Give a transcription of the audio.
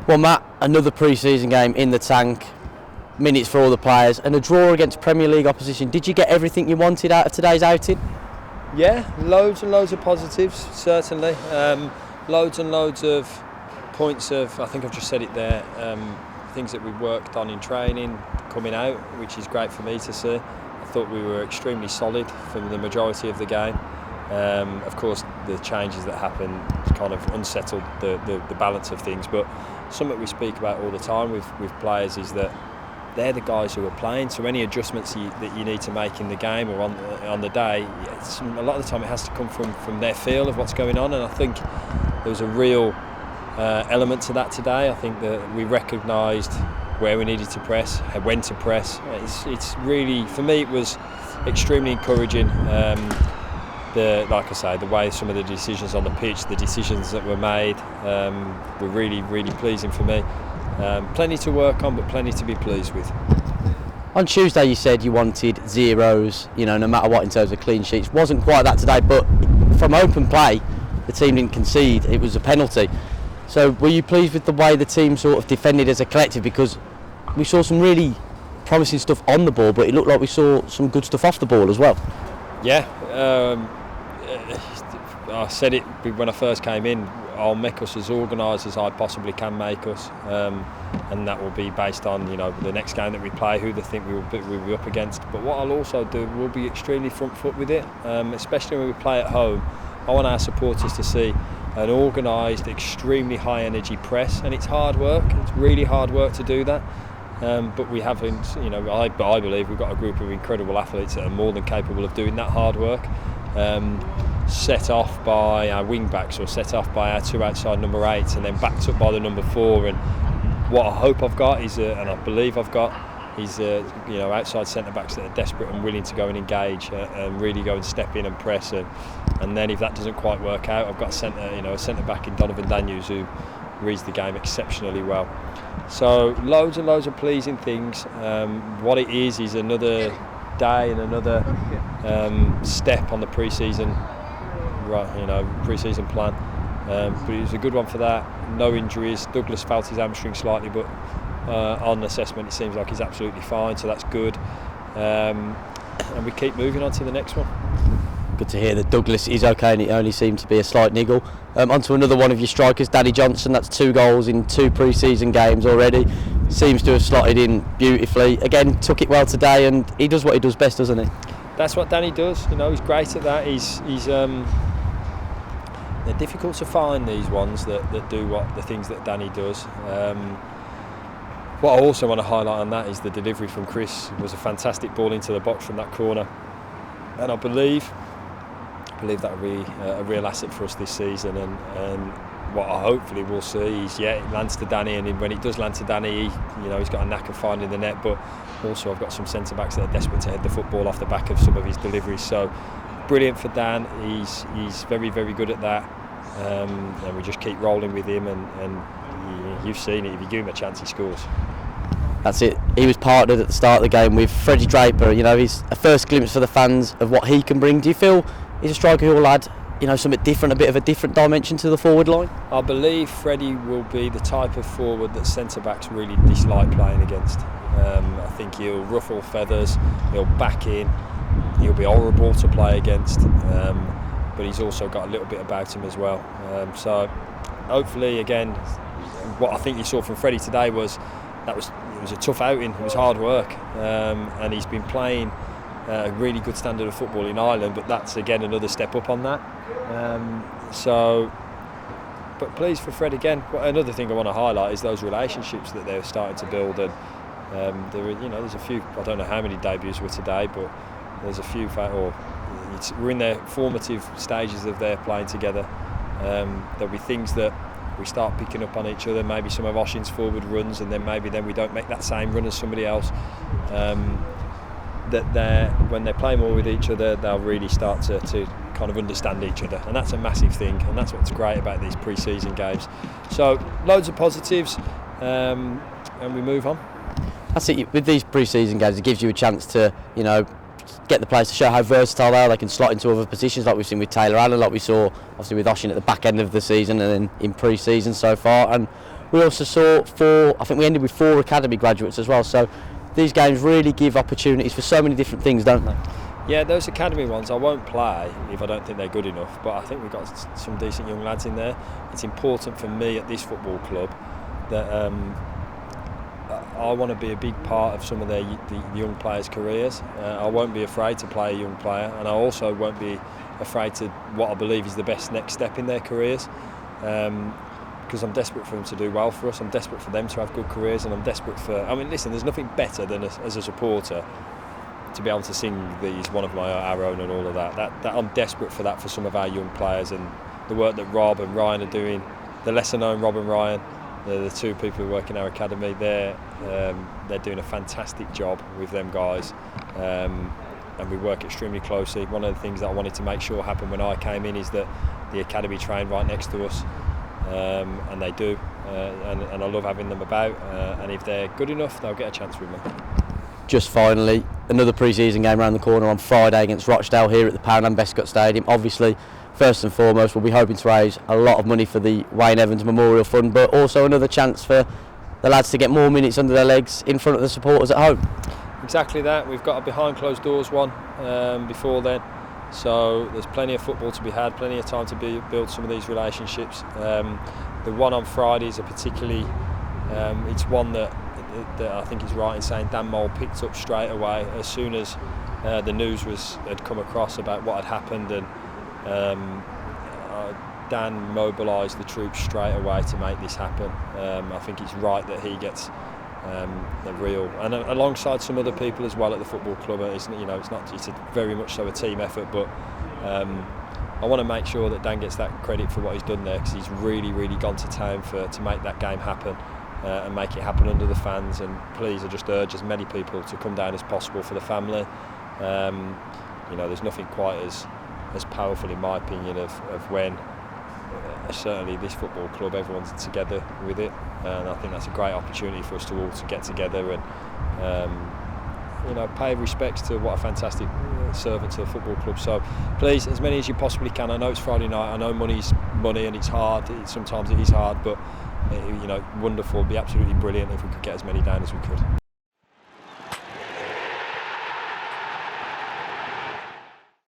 Well, Matt, another pre-season game in the tank, minutes for all the players, and a draw against Premier League opposition. Did you get everything you wanted out of today's outing? Yeah, loads and loads of positives, certainly. Loads and loads of points of, I think I've just said it there, things that we worked on in training coming out, which is great for me to see. I thought we were extremely solid for the majority of the game. Of course, the changes that happened kind of unsettled the balance of things, but something we speak about all the time with players is that they're the guys who are playing, so any adjustments that you need to make in the game or on the day, a lot of the time it has to come from their feel of what's going on, and I think there was a real element to that today. I think that we recognised where we needed to press, when to press. It's really, for me, it was extremely encouraging. Like I say, the way some of the decisions on the pitch, the decisions that were made, were really, really pleasing for me. Plenty to work on, but plenty to be pleased with. On Tuesday you said you wanted zeros, no matter what in terms of clean sheets. Wasn't quite that today, but from open play, the team didn't concede. It was a penalty. So were you pleased with the way the team sort of defended as a collective? Because we saw some really promising stuff on the ball, but it looked like we saw some good stuff off the ball as well. Yeah. I said it when I first came in, I'll make us as organised as I possibly can make us, and that will be based on the next game that we play, who they think we'll be up against. But what I'll also do, we'll be extremely front foot with it, especially when we play at home. I want our supporters to see an organised, extremely high energy press, and it's hard work. It's really hard work to do that. But we haven't, I believe we've got a group of incredible athletes that are more than capable of doing that hard work. Set off by our wing backs or set off by our two outside number 8s and then backed up by the number 4. And what I hope I've got is, and I believe I've got, is outside centre backs that are desperate and willing to go and engage and really go and step in and press. And then if that doesn't quite work out, I've got a centre back in Donovan Daniels who reads the game exceptionally well. So loads and loads of pleasing things. What it is another day and another step on the pre-season. Pre-season plan, but it was a good one for that. No injuries. Douglas felt his hamstring slightly, but on assessment it seems like he's absolutely fine, so that's good. And we keep moving on to the next one. Good to hear that Douglas is okay and it only seemed to be a slight niggle. Onto another one of your strikers, Danny Johnson. That's 2 goals in 2 pre-season games already. Seems to have slotted in beautifully. Again, took it well today, and he does what he does best, doesn't he? That's what Danny does. He's great at that. He's they're difficult to find, these ones that do the things that Danny does. What I also want to highlight on that is the delivery from Chris. It was a fantastic ball into the box from that corner, and I believe that will be a real asset for us this season. And what I hopefully will see is, it lands to Danny, and when it does land to Danny, he's got a knack of finding the net. But also, I've got some centre backs that are desperate to head the football off the back of some of his deliveries. So brilliant for Dan. He's very, very good at that, and we just keep rolling with him. And you've seen it. If you give him a chance, he scores. That's it. He was partnered at the start of the game with Freddie Draper. He's a first glimpse for the fans of what he can bring. Do you feel he's a striker who will add, something different, a bit of a different dimension to the forward line? I believe Freddie will be the type of forward that centre backs really dislike playing against. I think he'll ruffle feathers, he'll back in, he'll be horrible to play against, but he's also got a little bit about him as well. So hopefully, again, what I think you saw from Freddie today was it was a tough outing, it was hard work, and he's been playing a really good standard of football in Ireland, but that's again another step up on that. But pleased for Fred again. Another thing I want to highlight is those relationships that they're starting to build, and there's a few. I don't know how many debuts were today, but there's a few. We're in their formative stages of their playing together. There'll be things that we start picking up on each other. Maybe some of Oshin's forward runs, and then we don't make that same run as somebody else. When they play more with each other, they'll really start to kind of understand each other, and that's a massive thing, and that's what's great about these pre-season games. So loads of positives, and we move on. That's it. With these pre-season games, it gives you a chance to get the players to show how versatile they are. They can slot into other positions, like we've seen with Taylor Allen, like we saw obviously with Oshin at the back end of the season and then in pre-season so far. And We also saw I think we ended with 4 academy graduates as well. So these games really give opportunities for so many different things, don't they? Yeah, those academy ones I won't play if I don't think they're good enough, but I think we've got some decent young lads in there. It's important for me at this football club that I want to be a big part of some of the young players' careers. I won't be afraid to play a young player, and I also won't be afraid to what I believe is the best next step in their careers, because I'm desperate for them to do well for us. I'm desperate for them to have good careers, and I'm desperate for... I mean, listen, there's nothing better than as a supporter to be able to sing these One of our own and all of that. That I'm desperate for that for some of our young players, and the work that Rob and Ryan are doing. The lesser known Rob and Ryan, they're the 2 people who work in our academy. They're doing a fantastic job with them guys, and we work extremely closely. One of the things that I wanted to make sure happened when I came in is that the academy train right next to us, and they do, and I love having them about, and if they're good enough they'll get a chance with me. Just finally, another pre-season game around the corner on Friday against Rochdale here at the Poundland Bescott Stadium. Obviously, first and foremost, we'll be hoping to raise a lot of money for the Wayne Evans Memorial Fund, but also another chance for the lads to get more minutes under their legs in front of the supporters at home. Exactly that. We've got a behind closed doors one before then, so there's plenty of football to be had, plenty of time to build some of these relationships. The one on Friday is a particularly, it's one that I think is right in saying Dan Mole picked up straight away as soon as the news had come across about what had happened, and Dan mobilised the troops straight away to make this happen. I think it's right that he gets the real, and alongside some other people as well at the football club. It's very much so a team effort, but I want to make sure that Dan gets that credit for what he's done there, because he's really gone to town to make that game happen. And make it happen under the fans, and please, I just urge as many people to come down as possible for the family. There's nothing quite as powerful in my opinion of when certainly this football club, everyone's together with it, and I think that's a great opportunity for us to all to get together and pay respects to what a fantastic servant to the football club. So please, as many as you possibly can. I know it's Friday night, I know money's money and it's hard, sometimes it is hard, but wonderful, it'd be absolutely brilliant if we could get as many down as we could.